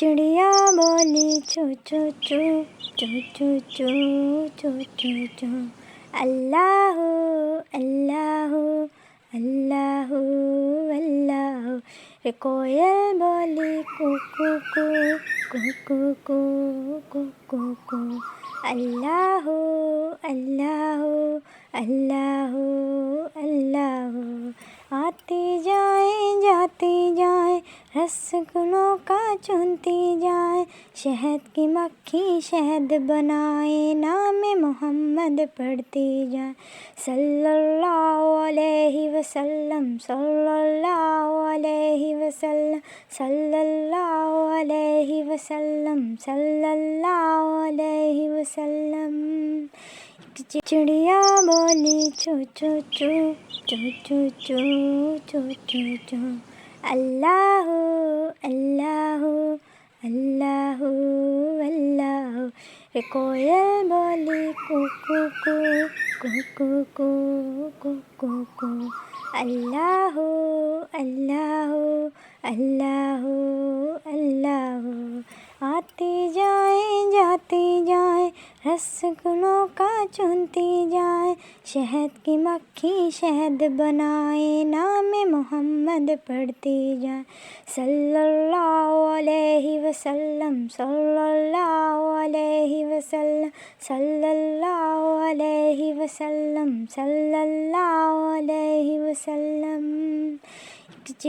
चिड़िया बोली चू चू चू चू चू चू चू चू चू। अल्लाह अल्लाह अल्लाह अल्लाह। रे कोयल बोली कू कू कू कू कू कू कू कू कू। अल्लाह अल्लाह अल्लाह अल्लाह। आती जाए रसगुलों का चुनती जाए। शहद की मक्खी शहद बनाए, नाम मोहम्मद पढ़ती जाए। सल्लल्लाहु अलैहि वसल्लम सल्लल्लाहु अलैहि वसल्लम सल्लल्लाहु अलैहि वसल्लम सल्लल्लाहु अलैहि वसल्लम। चिड़िया बोली चू चू चू चू चू चू चू चू चू। अल्लाह अल्लाह अल्लाह अल्लाह। रे कोयल बोली कू कू कू कू कू कू कू कू कू। अल्लाह अल्लाह अल्लाह अल्लाह। आती जाए रसगुलों का चुनती जाए। शहद की मक्खी शहद बनाए, नाम मोहम्मद पढ़ती जाए। सल्लल्लाहु अलैहि वसल्लम सल्लल्लाहु अलैहि वसल्लम सल्लल्लाहु अलैहि वसल्लम सल्लल्लाहु अलैहि वसल्लम।